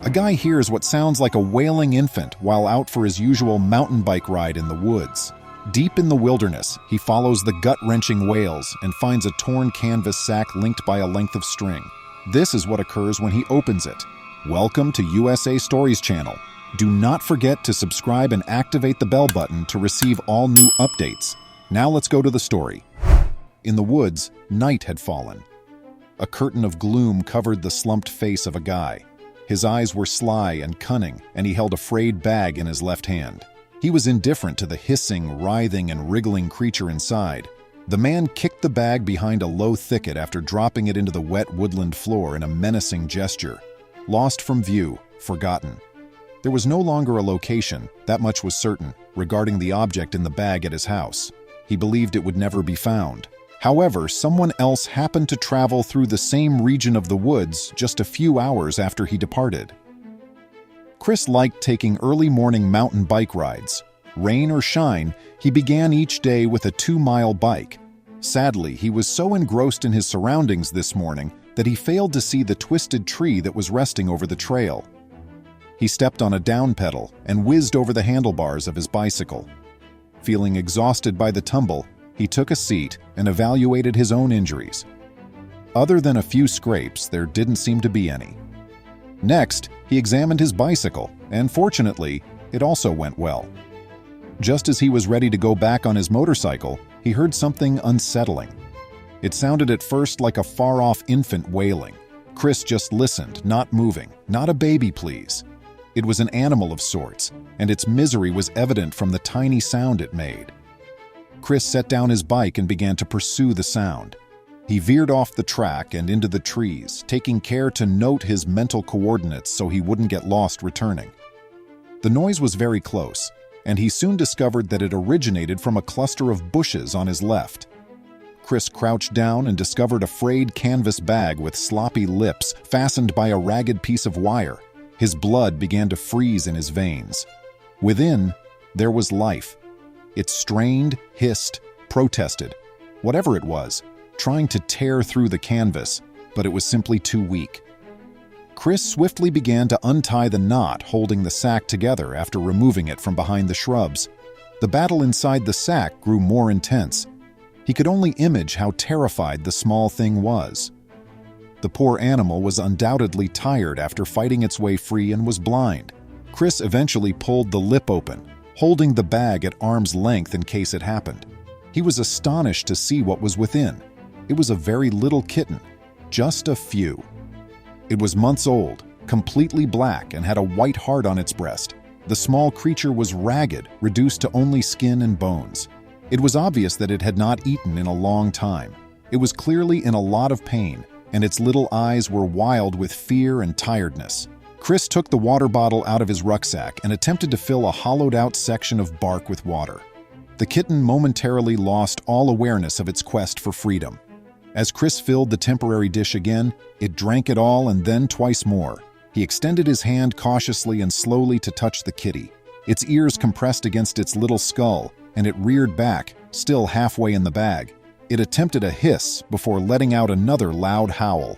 A guy hears what sounds like a wailing infant while out for his usual mountain bike ride in the woods. Deep in the wilderness, he follows the gut-wrenching wails and finds a torn canvas sack linked by a length of string. This is what occurs when he opens it. Welcome to USA Stories channel. Do not forget to subscribe and activate the bell button to receive all new updates. Now let's go to the story. In the woods, night had fallen. A curtain of gloom covered the slumped face of a guy. His eyes were sly and cunning, and he held a frayed bag in his left hand. He was indifferent to the hissing, writhing, and wriggling creature inside. The man kicked the bag behind a low thicket after dropping it into the wet woodland floor in a menacing gesture. Lost from view, forgotten. There was no longer a location, that much was certain, regarding the object in the bag at his house. He believed it would never be found. However, someone else happened to travel through the same region of the woods just a few hours after he departed. Chris liked taking early morning mountain bike rides. Rain or shine, he began each day with a 2-mile bike. Sadly, he was so engrossed in his surroundings this morning that he failed to see the twisted tree that was resting over the trail. He stepped on a down pedal and whizzed over the handlebars of his bicycle. Feeling exhausted by the tumble, he took a seat and evaluated his own injuries. Other than a few scrapes, there didn't seem to be any. Next, he examined his bicycle, and fortunately, it also went well. Just as he was ready to go back on his motorcycle, he heard something unsettling. It sounded at first like a far-off infant wailing. Chris just listened, not moving. Not a baby, please. It was an animal of sorts, and its misery was evident from the tiny sound it made. Chris set down his bike and began to pursue the sound. He veered off the track and into the trees, taking care to note his mental coordinates so he wouldn't get lost returning. The noise was very close, and he soon discovered that it originated from a cluster of bushes on his left. Chris crouched down and discovered a frayed canvas bag with sloppy lips fastened by a ragged piece of wire. His blood began to freeze in his veins. Within, there was life. It strained, hissed, protested, whatever it was, trying to tear through the canvas, but it was simply too weak. Chris swiftly began to untie the knot holding the sack together after removing it from behind the shrubs. The battle inside the sack grew more intense. He could only imagine how terrified the small thing was. The poor animal was undoubtedly tired after fighting its way free and was blind. Chris eventually pulled the lip open, holding the bag at arm's length in case it happened. He was astonished to see what was within. It was a very little kitten, just a few. It was months old, completely black, and had a white heart on its breast. The small creature was ragged, reduced to only skin and bones. It was obvious that it had not eaten in a long time. It was clearly in a lot of pain, and its little eyes were wild with fear and tiredness. Chris took the water bottle out of his rucksack and attempted to fill a hollowed-out section of bark with water. The kitten momentarily lost all awareness of its quest for freedom. As Chris filled the temporary dish again, it drank it all and then twice more. He extended his hand cautiously and slowly to touch the kitty. Its ears compressed against its little skull, and it reared back, still halfway in the bag. It attempted a hiss before letting out another loud howl.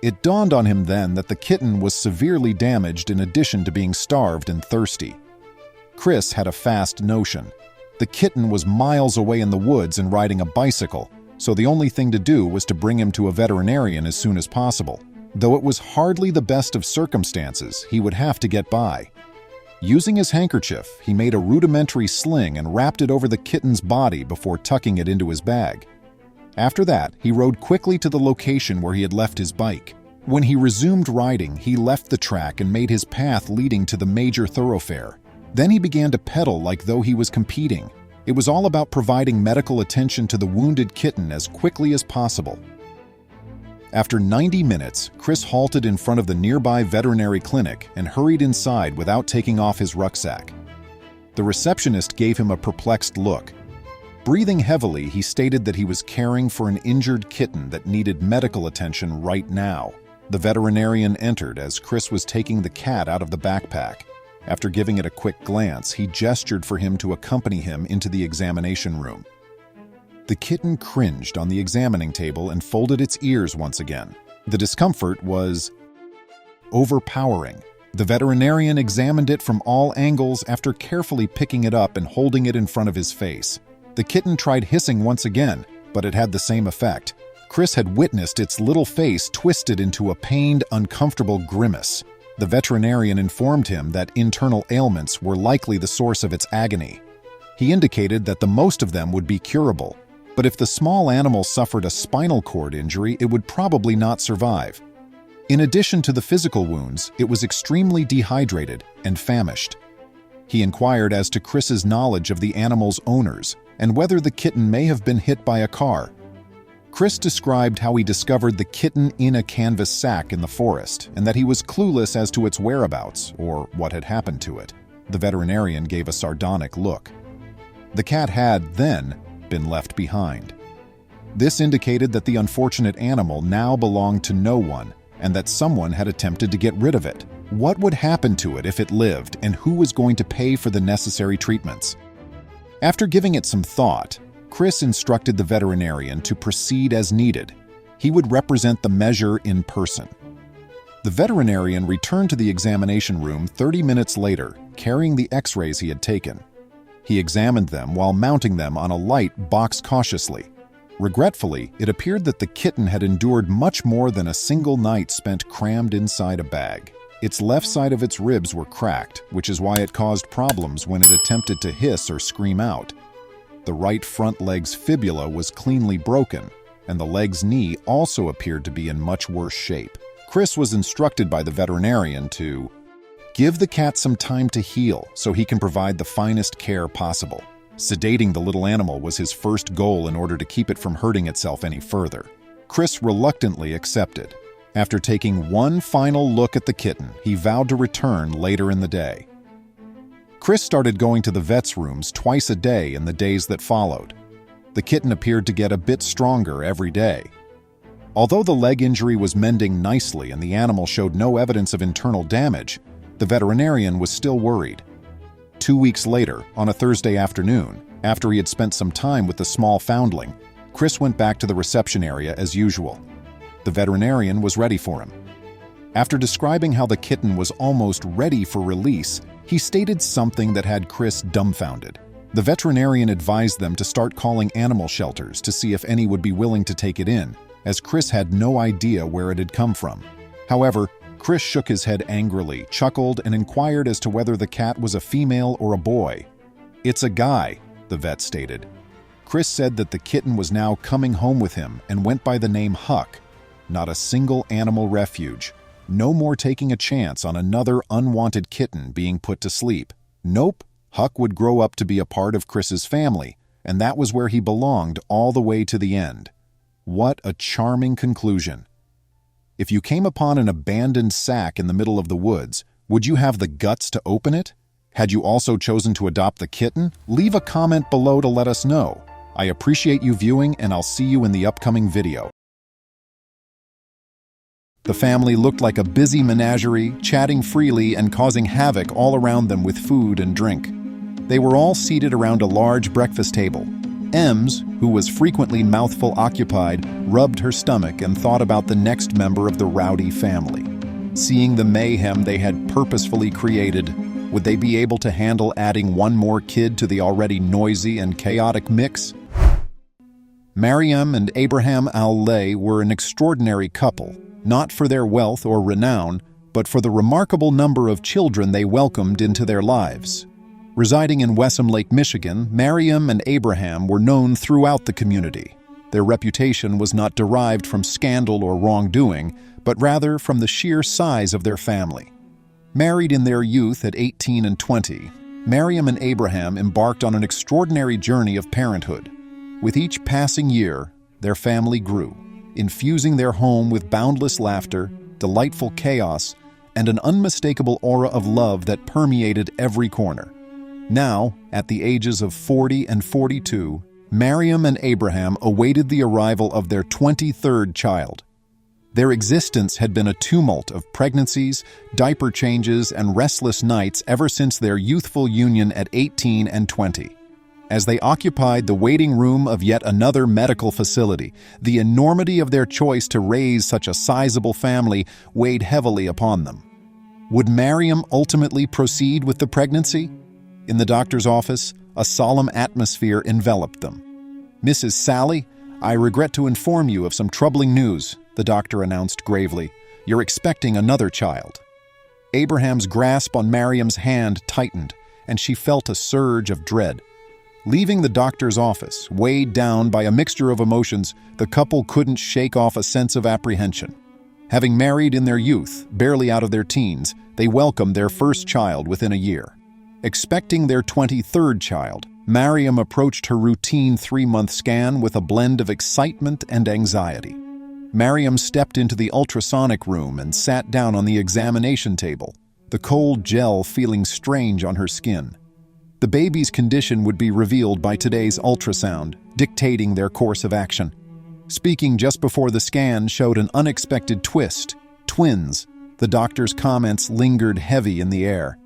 It dawned on him then that the kitten was severely damaged in addition to being starved and thirsty. Chris had a fast notion. The kitten was miles away in the woods and riding a bicycle, so the only thing to do was to bring him to a veterinarian as soon as possible. Though it was hardly the best of circumstances, he would have to get by. Using his handkerchief, he made a rudimentary sling and wrapped it over the kitten's body before tucking it into his bag. After that, he rode quickly to the location where he had left his bike. When he resumed riding, he left the track and made his path leading to the major thoroughfare. Then he began to pedal like though he was competing. It was all about providing medical attention to the wounded kitten as quickly as possible. After 90 minutes, Chris halted in front of the nearby veterinary clinic and hurried inside without taking off his rucksack. The receptionist gave him a perplexed look. Breathing heavily, he stated that he was caring for an injured kitten that needed medical attention right now. The veterinarian entered as Chris was taking the cat out of the backpack. After giving it a quick glance, he gestured for him to accompany him into the examination room. The kitten cringed on the examining table and folded its ears once again. The discomfort was overpowering. The veterinarian examined it from all angles after carefully picking it up and holding it in front of his face. The kitten tried hissing once again, but it had the same effect. Chris had witnessed its little face twisted into a pained, uncomfortable grimace. The veterinarian informed him that internal ailments were likely the source of its agony. He indicated that the most of them would be curable, but if the small animal suffered a spinal cord injury, it would probably not survive. In addition to the physical wounds, it was extremely dehydrated and famished. He inquired as to Chris's knowledge of the animal's owners and whether the kitten may have been hit by a car. Chris described how he discovered the kitten in a canvas sack in the forest and that he was clueless as to its whereabouts or what had happened to it. The veterinarian gave a sardonic look. The cat had, then, been left behind. This indicated that the unfortunate animal now belonged to no one and that someone had attempted to get rid of it. What would happen to it if it lived, and who was going to pay for the necessary treatments? After giving it some thought, Chris instructed the veterinarian to proceed as needed. He would represent the measure in person. The veterinarian returned to the examination room 30 minutes later, carrying the x-rays he had taken. He examined them while mounting them on a light box cautiously. Regretfully, it appeared that the kitten had endured much more than a single night spent crammed inside a bag. Its left side of its ribs were cracked, which is why it caused problems when it attempted to hiss or scream out. The right front leg's fibula was cleanly broken, and the leg's knee also appeared to be in much worse shape. Chris was instructed by the veterinarian to give the cat some time to heal so he can provide the finest care possible. Sedating the little animal was his first goal in order to keep it from hurting itself any further. Chris reluctantly accepted. After taking one final look at the kitten, he vowed to return later in the day. Chris started going to the vet's rooms twice a day in the days that followed. The kitten appeared to get a bit stronger every day. Although the leg injury was mending nicely and the animal showed no evidence of internal damage, the veterinarian was still worried. 2 weeks later, on a Thursday afternoon, after he had spent some time with the small foundling, Chris went back to the reception area as usual. The veterinarian was ready for him. After describing how the kitten was almost ready for release, he stated something that had Chris dumbfounded. The veterinarian advised them to start calling animal shelters to see if any would be willing to take it in, as Chris had no idea where it had come from. However, Chris shook his head angrily, chuckled, and inquired as to whether the cat was a female or a boy. "It's a guy," the vet stated. Chris said that the kitten was now coming home with him and went by the name Huck. Not a single animal refuge. No more taking a chance on another unwanted kitten being put to sleep. Nope, Huck would grow up to be a part of Chris's family, and that was where he belonged all the way to the end. What a charming conclusion. If you came upon an abandoned sack in the middle of the woods, would you have the guts to open it? Had you also chosen to adopt the kitten? Leave a comment below to let us know. I appreciate you viewing, and I'll see you in the upcoming video. The family looked like a busy menagerie, chatting freely and causing havoc all around them with food and drink. They were all seated around a large breakfast table. Ems, who was frequently mouthful occupied, rubbed her stomach and thought about the next member of the rowdy family. Seeing the mayhem they had purposefully created, would they be able to handle adding one more kid to the already noisy and chaotic mix? Mariam and Abraham Al-Lay were an extraordinary couple, not for their wealth or renown, but for the remarkable number of children they welcomed into their lives. Residing in Wessam Lake, Michigan, Mariam and Abraham were known throughout the community. Their reputation was not derived from scandal or wrongdoing, but rather from the sheer size of their family. Married in their youth at 18 and 20, Mariam and Abraham embarked on an extraordinary journey of parenthood. With each passing year, their family grew, infusing their home with boundless laughter, delightful chaos, and an unmistakable aura of love that permeated every corner. Now, at the ages of 40 and 42, Mariam and Abraham awaited the arrival of their 23rd child. Their existence had been a tumult of pregnancies, diaper changes, and restless nights ever since their youthful union at 18 and 20. As they occupied the waiting room of yet another medical facility, the enormity of their choice to raise such a sizable family weighed heavily upon them. Would Mariam ultimately proceed with the pregnancy? In the doctor's office, a solemn atmosphere enveloped them. "Mrs. Sally, I regret to inform you of some troubling news," the doctor announced gravely. "You're expecting another child." Abraham's grasp on Mariam's hand tightened, and she felt a surge of dread. Leaving the doctor's office, weighed down by a mixture of emotions, the couple couldn't shake off a sense of apprehension. Having married in their youth, barely out of their teens, they welcomed their first child within a year. Expecting their 23rd child, Mariam approached her routine 3-month scan with a blend of excitement and anxiety. Mariam stepped into the ultrasonic room and sat down on the examination table, the cold gel feeling strange on her skin. The baby's condition would be revealed by today's ultrasound, dictating their course of action. Speaking just before the scan showed an unexpected twist: twins. The doctor's comments lingered heavy in the air.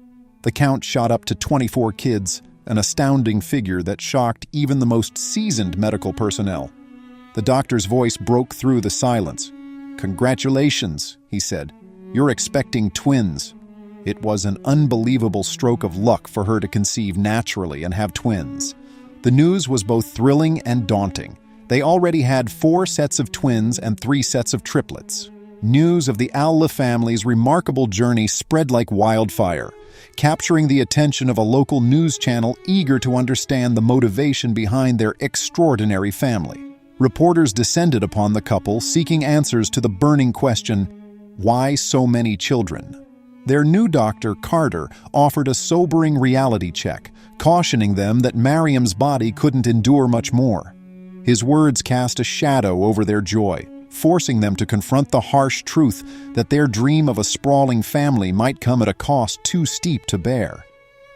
The count shot up to 24 kids, an astounding figure that shocked even the most seasoned medical personnel. The doctor's voice broke through the silence. "Congratulations," he said. "You're expecting twins." It was an unbelievable stroke of luck for her to conceive naturally and have twins. The news was both thrilling and daunting. They already had 4 sets of twins and 3 sets of triplets. News of the Alla family's remarkable journey spread like wildfire, capturing the attention of a local news channel eager to understand the motivation behind their extraordinary family. Reporters descended upon the couple, seeking answers to the burning question, why so many children? Their new doctor, Carter, offered a sobering reality check, cautioning them that Mariam's body couldn't endure much more. His words cast a shadow over their joy, forcing them to confront the harsh truth that their dream of a sprawling family might come at a cost too steep to bear.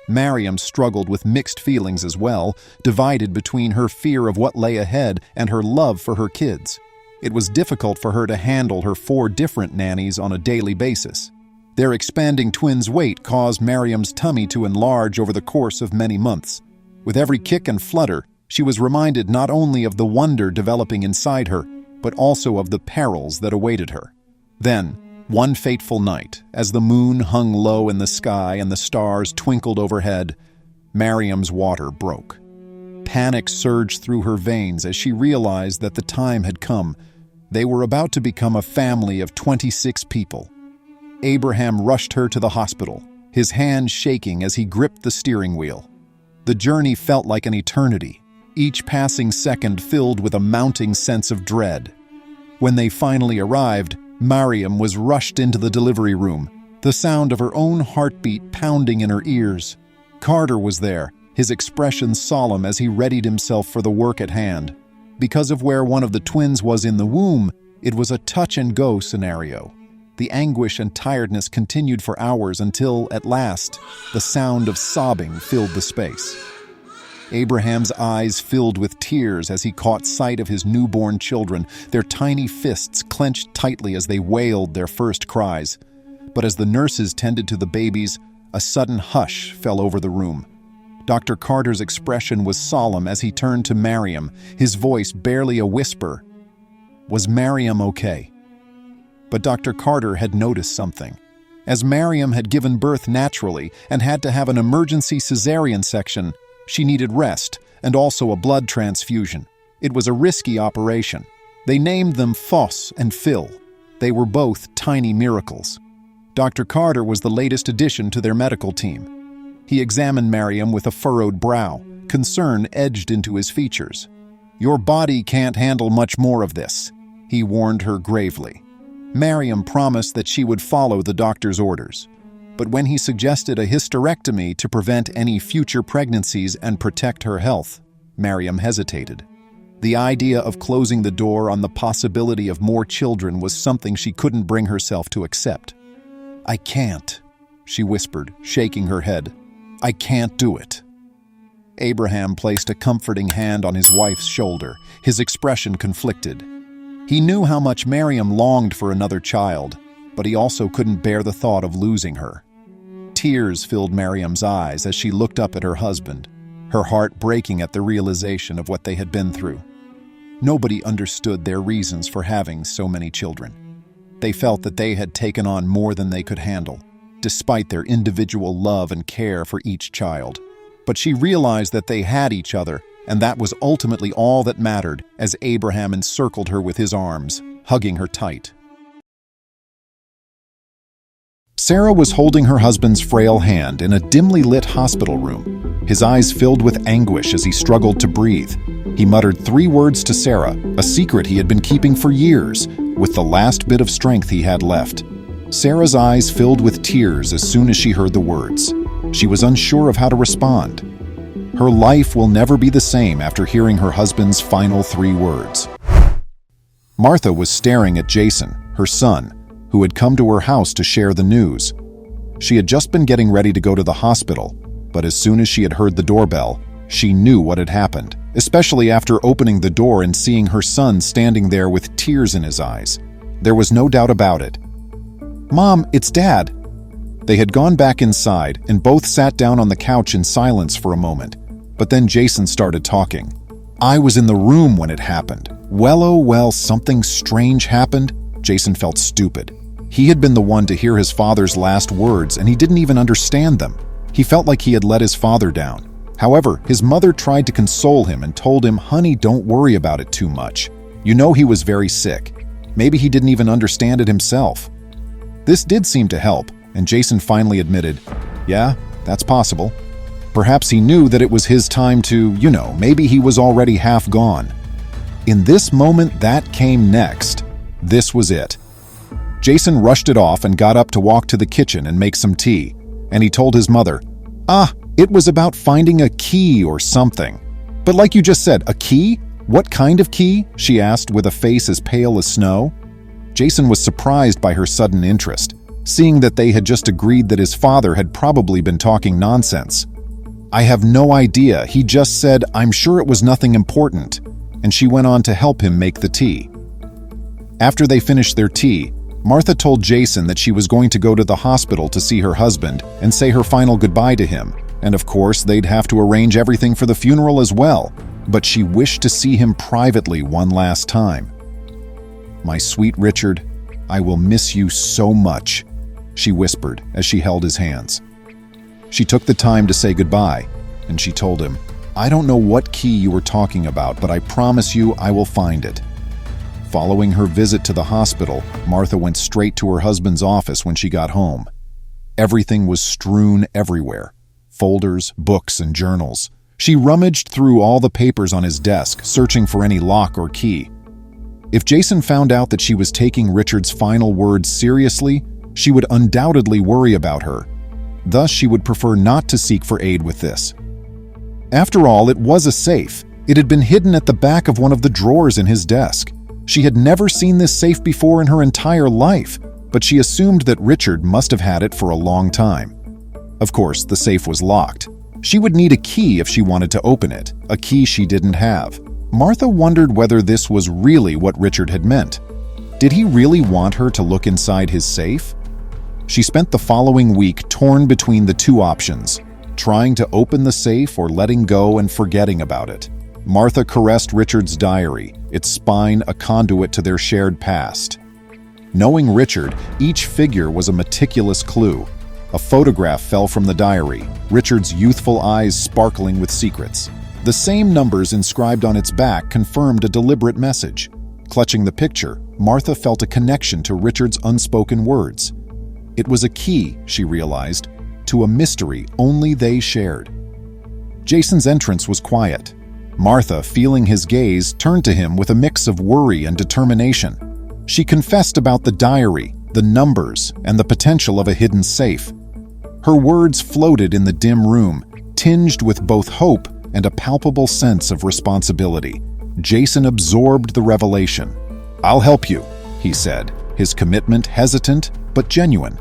Mariam struggled with mixed feelings as well, divided between her fear of what lay ahead and her love for her kids. It was difficult for her to handle her 4 different nannies on a daily basis. Their expanding twins' weight caused Mariam's tummy to enlarge over the course of many months. With every kick and flutter, she was reminded not only of the wonder developing inside her, but also of the perils that awaited her. Then, one fateful night, as the moon hung low in the sky and the stars twinkled overhead, Mariam's water broke. Panic surged through her veins as she realized that the time had come. They were about to become a family of 26 people. Abraham rushed her to the hospital, his hand shaking as he gripped the steering wheel. The journey felt like an eternity, each passing second filled with a mounting sense of dread. When they finally arrived, Mariam was rushed into the delivery room, the sound of her own heartbeat pounding in her ears. Carter was there, his expression solemn as he readied himself for the work at hand. Because of where one of the twins was in the womb, it was a touch-and-go scenario. The anguish and tiredness continued for hours until, at last, the sound of sobbing filled the space. Abraham's eyes filled with tears as he caught sight of his newborn children, their tiny fists clenched tightly as they wailed their first cries. But as the nurses tended to the babies, a sudden hush fell over the room. Dr. Carter's expression was solemn as he turned to Mariam, his voice barely a whisper. Was Mariam okay? But Dr. Carter had noticed something. As Mariam had given birth naturally and had to have an emergency cesarean section, she needed rest and also a blood transfusion. It was a risky operation. They named them Foss and Phil. They were both tiny miracles. Dr. Carter was the latest addition to their medical team. He examined Mariam with a furrowed brow, concern edged into his features. "Your body can't handle much more of this," he warned her gravely. Mariam promised that she would follow the doctor's orders. But when he suggested a hysterectomy to prevent any future pregnancies and protect her health, Mariam hesitated. The idea of closing the door on the possibility of more children was something she couldn't bring herself to accept. "I can't," she whispered, shaking her head. "I can't do it." Abraham placed a comforting hand on his wife's shoulder, his expression conflicted. He knew how much Mariam longed for another child, but he also couldn't bear the thought of losing her. Tears filled Mariam's eyes as she looked up at her husband, her heart breaking at the realization of what they had been through. Nobody understood their reasons for having so many children. They felt that they had taken on more than they could handle. despite their individual love and care for each child. But she realized that they had each other, and that was ultimately all that mattered as Abraham encircled her with his arms, hugging her tight. Sarah was holding her husband's frail hand in a dimly lit hospital room. His eyes filled with anguish as he struggled to breathe. He muttered 3 words to Sarah, a secret he had been keeping for years, with the last bit of strength he had left. Sarah's eyes filled with tears as soon as she heard the words. She was unsure of how to respond. Her life will never be the same after hearing her husband's final 3 words. Martha was staring at Jason, her son, who had come to her house to share the news. She had just been getting ready to go to the hospital, but as soon as she had heard the doorbell, she knew what had happened, especially after opening the door and seeing her son standing there with tears in his eyes. There was no doubt about it. "Mom, it's Dad." They had gone back inside and both sat down on the couch in silence for a moment, but then Jason started talking. "I was in the room when it happened. Well, oh well, something strange happened." Jason felt stupid. He had been the one to hear his father's last words, and he didn't even understand them. He felt like he had let his father down. However, his mother tried to console him and told him, "Honey, don't worry about it too much. You know he was very sick. Maybe he didn't even understand it himself." This did seem to help, and Jason finally admitted, "Yeah, that's possible." Perhaps he knew that it was his time to, maybe he was already half gone. In this moment, that came next. This was it. Jason rushed it off and got up to walk to the kitchen and make some tea, and he told his mother, it was about finding a key or something." "But like you just said, a key? What kind of key?" she asked with a face as pale as snow. Jason was surprised by her sudden interest, seeing that they had just agreed that his father had probably been talking nonsense. "I have no idea. He just said, I'm sure it was nothing important," and she went on to help him make the tea. After they finished their tea, Martha told Jason that she was going to go to the hospital to see her husband and say her final goodbye to him, and of course they'd have to arrange everything for the funeral as well, but she wished to see him privately one last time. "My sweet Richard, I will miss you so much," she whispered as she held his hands. She took the time to say goodbye, and she told him, "I don't know what key you were talking about, but I promise you I will find it." Following her visit to the hospital, Martha went straight to her husband's office when she got home. Everything was strewn everywhere. Folders, books, and journals. She rummaged through all the papers on his desk, searching for any lock or key. If Jason found out that she was taking Richard's final words seriously, she would undoubtedly worry about her. Thus, she would prefer not to seek for aid with this. After all, it was a safe. It had been hidden at the back of one of the drawers in his desk. She had never seen this safe before in her entire life, but she assumed that Richard must have had it for a long time. Of course, the safe was locked. She would need a key if she wanted to open it, a key she didn't have. Martha wondered whether this was really what Richard had meant. Did he really want her to look inside his safe? She spent the following week torn between the 2 options, trying to open the safe or letting go and forgetting about it. Martha caressed Richard's diary, its spine a conduit to their shared past. Knowing Richard, each figure was a meticulous clue. A photograph fell from the diary, Richard's youthful eyes sparkling with secrets. The same numbers inscribed on its back confirmed a deliberate message. Clutching the picture, Martha felt a connection to Richard's unspoken words. It was a key, she realized, to a mystery only they shared. Jason's entrance was quiet. Martha, feeling his gaze, turned to him with a mix of worry and determination. She confessed about the diary, the numbers, and the potential of a hidden safe. Her words floated in the dim room, tinged with both hope and a palpable sense of responsibility. Jason absorbed the revelation. "I'll help you," he said, his commitment hesitant but genuine.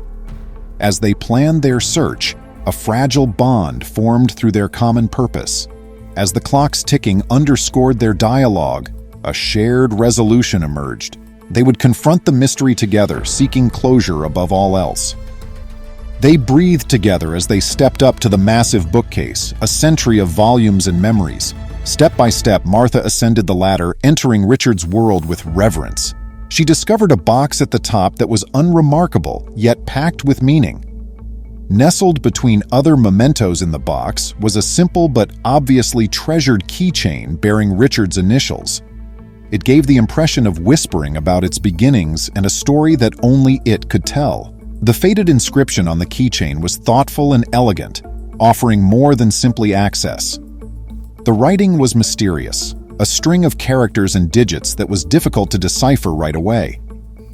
As they planned their search, a fragile bond formed through their common purpose. As the clock's ticking underscored their dialogue, a shared resolution emerged. They would confront the mystery together, seeking closure above all else. They breathed together as they stepped up to the massive bookcase, a century of volumes and memories. Step by step, Martha ascended the ladder, entering Richard's world with reverence. She discovered a box at the top that was unremarkable, yet packed with meaning. Nestled between other mementos in the box was a simple but obviously treasured keychain bearing Richard's initials. It gave the impression of whispering about its beginnings and a story that only it could tell. The faded inscription on the keychain was thoughtful and elegant, offering more than simply access. The writing was mysterious, a string of characters and digits that was difficult to decipher right away.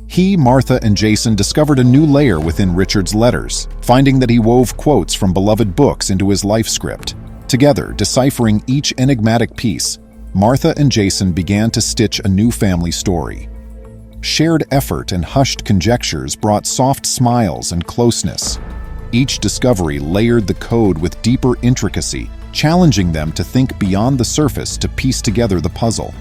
He, Martha, and Jason discovered a new layer within Richard's letters, finding that he wove quotes from beloved books into his life script. Together, deciphering each enigmatic piece, Martha and Jason began to stitch a new family story. Shared effort and hushed conjectures brought soft smiles and closeness. Each discovery layered the code with deeper intricacy, challenging them to think beyond the surface to piece together the puzzle.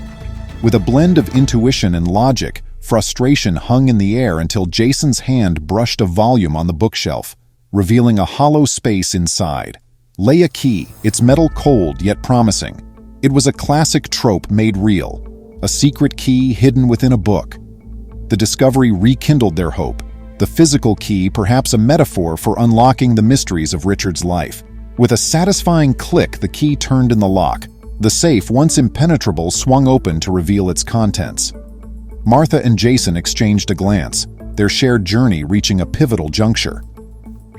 With a blend of intuition and logic, frustration hung in the air until Jason's hand brushed a volume on the bookshelf, revealing a hollow space inside. Lay a key, its metal cold yet promising. It was a classic trope made real, a secret key hidden within a book. The discovery rekindled their hope, the physical key perhaps a metaphor for unlocking the mysteries of Richard's life. With a satisfying click, the key turned in the lock. The safe, once impenetrable, swung open to reveal its contents. Martha and Jason exchanged a glance, their shared journey reaching a pivotal juncture.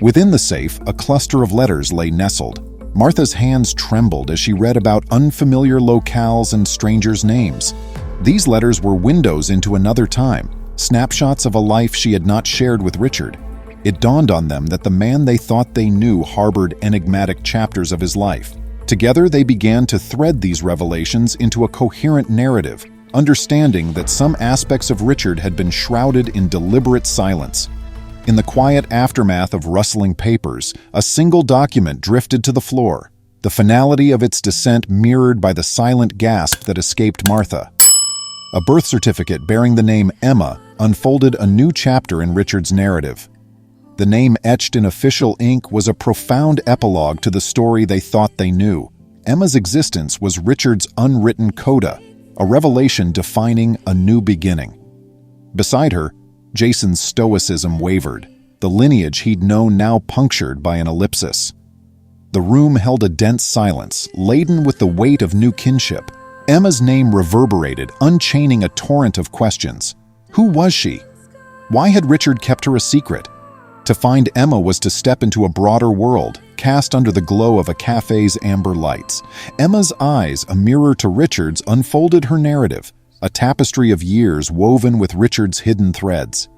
Within the safe, a cluster of letters lay nestled. Martha's hands trembled as she read about unfamiliar locales and strangers' names. These letters were windows into another time, snapshots of a life she had not shared with Richard. It dawned on them that the man they thought they knew harbored enigmatic chapters of his life. Together, they began to thread these revelations into a coherent narrative, understanding that some aspects of Richard had been shrouded in deliberate silence. In the quiet aftermath of rustling papers, a single document drifted to the floor, the finality of its descent mirrored by the silent gasp that escaped Martha. A birth certificate bearing the name Emma unfolded a new chapter in Richard's narrative. The name etched in official ink was a profound epilogue to the story they thought they knew. Emma's existence was Richard's unwritten coda, a revelation defining a new beginning. Beside her, Jason's stoicism wavered, the lineage he'd known now punctured by an ellipsis. The room held a dense silence, laden with the weight of new kinship. Emma's name reverberated, unchaining a torrent of questions. Who was she? Why had Richard kept her a secret? To find Emma was to step into a broader world, cast under the glow of a cafe's amber lights. Emma's eyes, a mirror to Richard's, unfolded her narrative, a tapestry of years woven with Richard's hidden threads.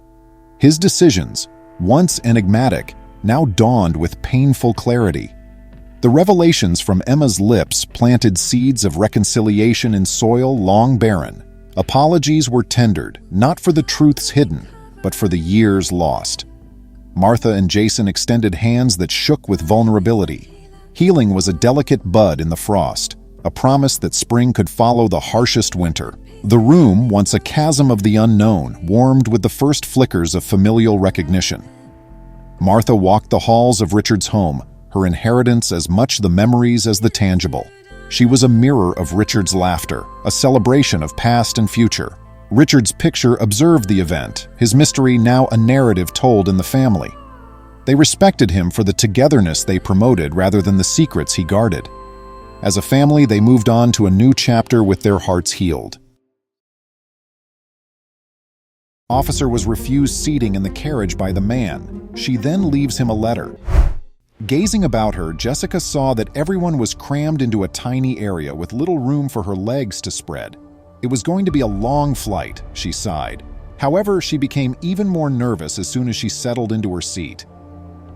His decisions, once enigmatic, now dawned with painful clarity. The revelations from Emma's lips planted seeds of reconciliation in soil long barren. Apologies were tendered, not for the truths hidden, but for the years lost. Martha and Jason extended hands that shook with vulnerability. Healing was a delicate bud in the frost, a promise that spring could follow the harshest winter. The room, once a chasm of the unknown, warmed with the first flickers of familial recognition. Martha walked the halls of Richard's home, her inheritance as much the memories as the tangible. She was a mirror of Richard's laughter, a celebration of past and future. Richard's picture observed the event, his mystery now a narrative told in the family. They respected him for the togetherness they promoted rather than the secrets he guarded. As a family, they moved on to a new chapter with their hearts healed. Officer was refused seating in the carriage by the man. She then leaves him a letter. Gazing about her, Jessica saw that everyone was crammed into a tiny area with little room for her legs to spread. It was going to be a long flight, she sighed. However, she became even more nervous as soon as she settled into her seat.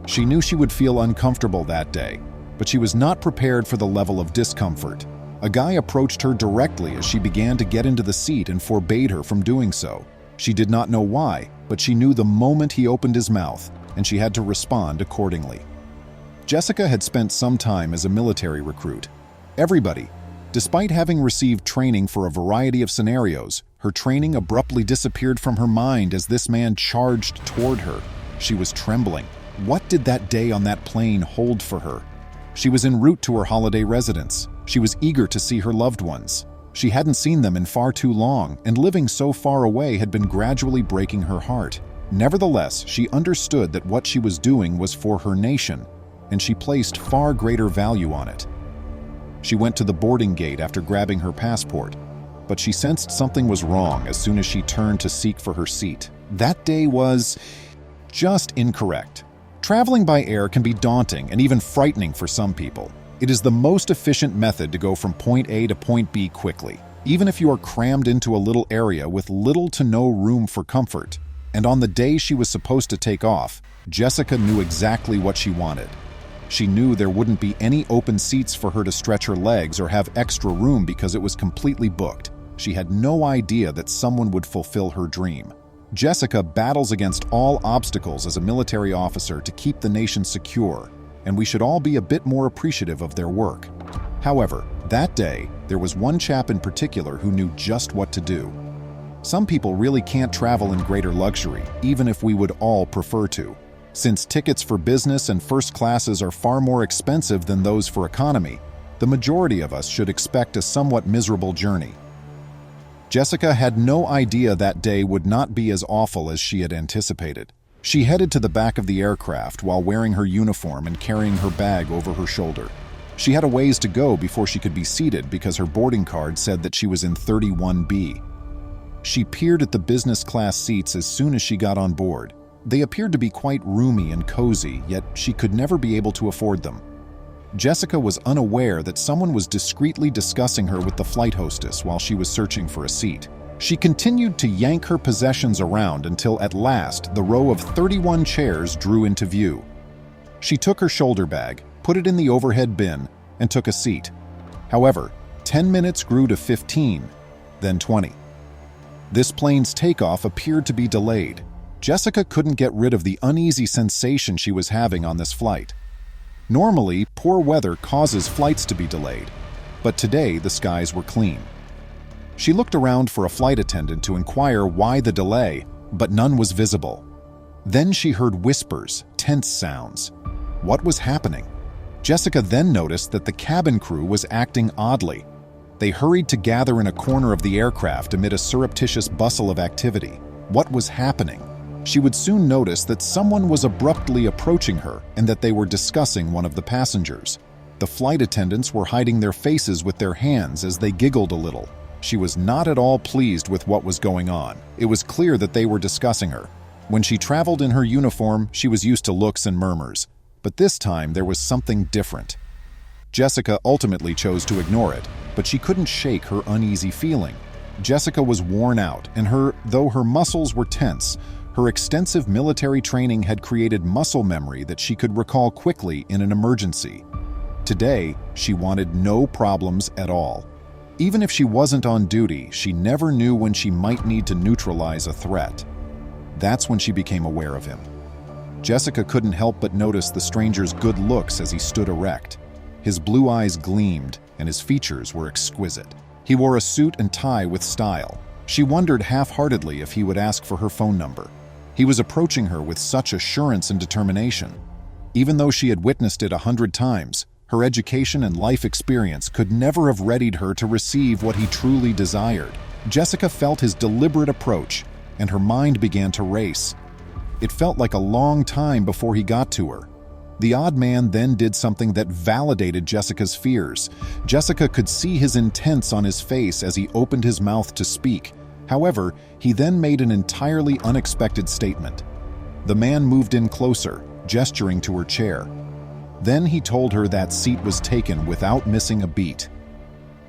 She knew she would feel uncomfortable that day, but she was not prepared for the level of discomfort. A guy approached her directly as she began to get into the seat and forbade her from doing so. She did not know why, but she knew the moment he opened his mouth, and she had to respond accordingly. Jessica had spent some time as a military recruit. Everybody, despite having received training for a variety of scenarios, her training abruptly disappeared from her mind as this man charged toward her. She was trembling. What did that day on that plane hold for her? She was en route to her holiday residence. She was eager to see her loved ones. She hadn't seen them in far too long, and living so far away had been gradually breaking her heart. Nevertheless, she understood that what she was doing was for her nation, and she placed far greater value on it. She went to the boarding gate after grabbing her passport, but she sensed something was wrong as soon as she turned to seek for her seat. That day was just incorrect. Traveling by air can be daunting and even frightening for some people. It is the most efficient method to go from point A to point B quickly, even if you are crammed into a little area with little to no room for comfort. And on the day she was supposed to take off, Jessica knew exactly what she wanted. She knew there wouldn't be any open seats for her to stretch her legs or have extra room because it was completely booked. She had no idea that someone would fulfill her dream. Jessica battles against all obstacles as a military officer to keep the nation secure, and we should all be a bit more appreciative of their work. However, that day, there was one chap in particular who knew just what to do. Some people really can't travel in greater luxury, even if we would all prefer to. Since tickets for business and first classes are far more expensive than those for economy, the majority of us should expect a somewhat miserable journey. Jessica had no idea that day would not be as awful as she had anticipated. She headed to the back of the aircraft while wearing her uniform and carrying her bag over her shoulder. She had a ways to go before she could be seated because her boarding card said that she was in 31B. She peered at the business class seats as soon as she got on board. They appeared to be quite roomy and cozy, yet she could never be able to afford them. Jessica was unaware that someone was discreetly discussing her with the flight hostess while she was searching for a seat. She continued to yank her possessions around until at last the row of 31 chairs drew into view. She took her shoulder bag, put it in the overhead bin, and took a seat. However, 10 minutes grew to 15, then 20. This plane's takeoff appeared to be delayed. Jessica couldn't get rid of the uneasy sensation she was having on this flight. Normally, poor weather causes flights to be delayed, but today the skies were clean. She looked around for a flight attendant to inquire why the delay, but none was visible. Then she heard whispers, tense sounds. What was happening? Jessica then noticed that the cabin crew was acting oddly. They hurried to gather in a corner of the aircraft amid a surreptitious bustle of activity. What was happening? She would soon notice that someone was abruptly approaching her and that they were discussing one of the passengers. The flight attendants were hiding their faces with their hands as they giggled a little. She was not at all pleased with what was going on. It was clear that they were discussing her. When she traveled in her uniform, she was used to looks and murmurs. But this time, there was something different. Jessica ultimately chose to ignore it, but she couldn't shake her uneasy feeling. Jessica was worn out, and though her muscles were tense, her extensive military training had created muscle memory that she could recall quickly in an emergency. Today, she wanted no problems at all. Even if she wasn't on duty, she never knew when she might need to neutralize a threat. That's when she became aware of him. Jessica couldn't help but notice the stranger's good looks as he stood erect. His blue eyes gleamed, and his features were exquisite. He wore a suit and tie with style. She wondered half-heartedly if he would ask for her phone number. He was approaching her with such assurance and determination. Even though she had witnessed it 100 times, her education and life experience could never have readied her to receive what he truly desired. Jessica felt his deliberate approach, and her mind began to race. It felt like a long time before he got to her. The odd man then did something that validated Jessica's fears. Jessica could see his intents on his face as he opened his mouth to speak. However, he then made an entirely unexpected statement. The man moved in closer, gesturing to her chair. Then he told her that seat was taken without missing a beat.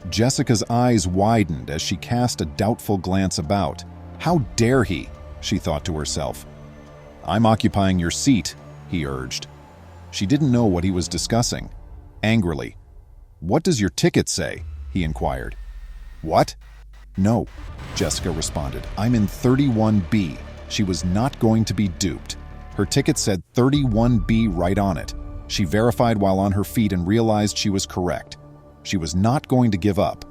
Jessica's eyes widened as she cast a doubtful glance about. How dare he? She thought to herself. I'm occupying your seat, he urged. She didn't know what he was discussing. Angrily, what does your ticket say? He inquired. What? No, Jessica responded. I'm in 31B. She was not going to be duped. Her ticket said 31B right on it. She verified while on her feet and realized she was correct. She was not going to give up.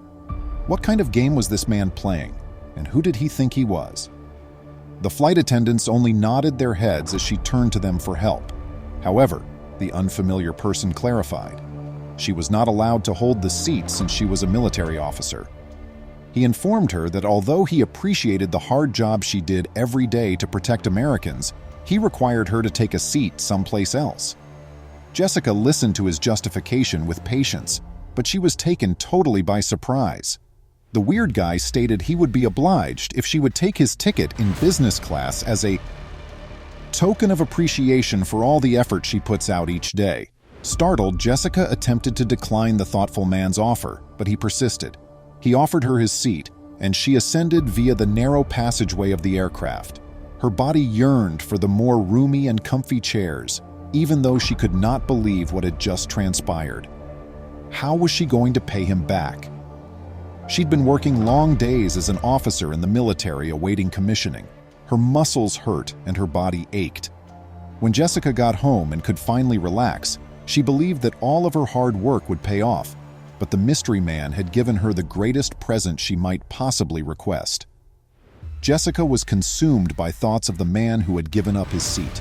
What kind of game was this man playing, and who did he think he was? The flight attendants only nodded their heads as she turned to them for help. However, the unfamiliar person clarified. She was not allowed to hold the seat since she was a military officer. He informed her that although he appreciated the hard job she did every day to protect Americans, he required her to take a seat someplace else. Jessica listened to his justification with patience, but she was taken totally by surprise. The weird guy stated he would be obliged if she would take his ticket in business class as a token of appreciation for all the effort she puts out each day. Startled, Jessica attempted to decline the thoughtful man's offer, but he persisted. He offered her his seat, and she ascended via the narrow passageway of the aircraft. Her body yearned for the more roomy and comfy chairs, even though she could not believe what had just transpired. How was she going to pay him back? She'd been working long days as an officer in the military awaiting commissioning. Her muscles hurt and her body ached. When Jessica got home and could finally relax, she believed that all of her hard work would pay off, but the mystery man had given her the greatest present she might possibly request. Jessica was consumed by thoughts of the man who had given up his seat.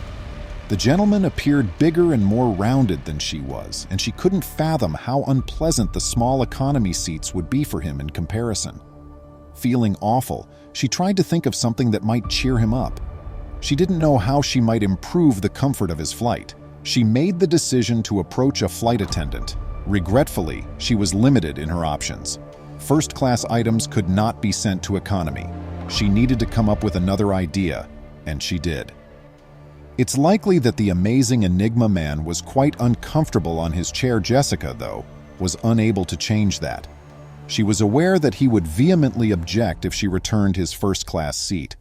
The gentleman appeared bigger and more rounded than she was, and she couldn't fathom how unpleasant the small economy seats would be for him in comparison. Feeling awful, she tried to think of something that might cheer him up. She didn't know how she might improve the comfort of his flight. She made the decision to approach a flight attendant. Regretfully, she was limited in her options. First-class items could not be sent to economy. She needed to come up with another idea, and she did. It's likely that the amazing Enigma man was quite uncomfortable on his chair. Jessica, though, was unable to change that. She was aware that he would vehemently object if she returned his first-class seat.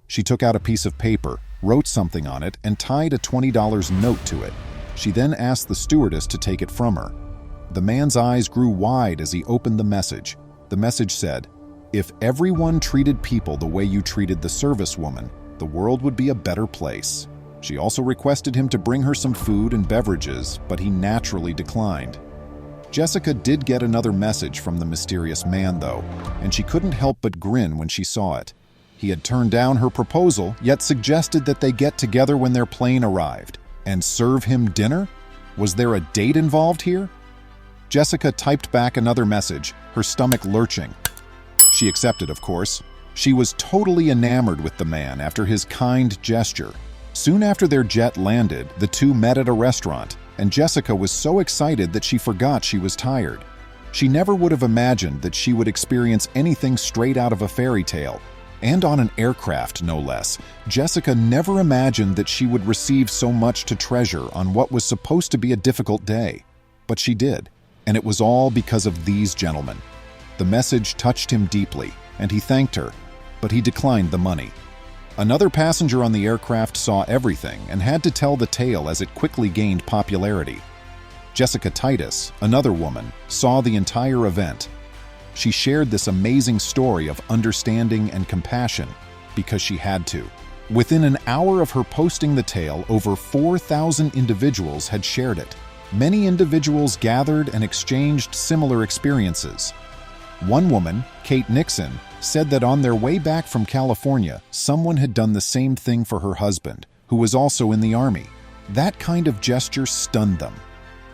She took out a piece of paper, wrote something on it, and tied a $20 note to it. She then asked the stewardess to take it from her. The man's eyes grew wide as he opened the message. The message said, "If everyone treated people the way you treated the servicewoman, the world would be a better place." She also requested him to bring her some food and beverages, but he naturally declined. Jessica did get another message from the mysterious man, though, and she couldn't help but grin when she saw it. He had turned down her proposal, yet suggested that they get together when their plane arrived and serve him dinner? Was there a date involved here? Jessica typed back another message, her stomach lurching. She accepted, of course. She was totally enamored with the man after his kind gesture. Soon after their jet landed, the two met at a restaurant, and Jessica was so excited that she forgot she was tired. She never would have imagined that she would experience anything straight out of a fairy tale, and on an aircraft, no less. Jessica never imagined that she would receive so much to treasure on what was supposed to be a difficult day. But she did, and it was all because of these gentlemen. The message touched him deeply, and he thanked her, but he declined the money. Another passenger on the aircraft saw everything and had to tell the tale as it quickly gained popularity. Jessica Titus, another woman, saw the entire event. She shared this amazing story of understanding and compassion because she had to. Within an hour of her posting the tale, over 4,000 individuals had shared it. Many individuals gathered and exchanged similar experiences. One woman, Kate Nixon, said that on their way back from California, someone had done the same thing for her husband, who was also in the Army. That kind of gesture stunned them.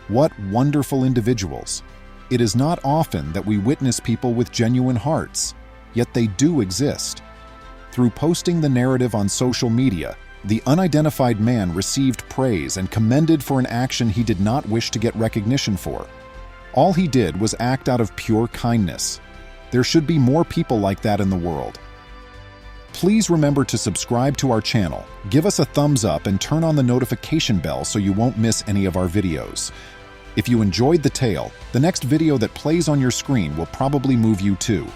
What wonderful individuals! It is not often that we witness people with genuine hearts, yet they do exist. Through posting the narrative on social media, the unidentified man received praise and commended for an action he did not wish to get recognition for. All he did was act out of pure kindness. There should be more people like that in the world. Please remember to subscribe to our channel, give us a thumbs up, and turn on the notification bell so you won't miss any of our videos. If you enjoyed the tale, the next video that plays on your screen will probably move you too.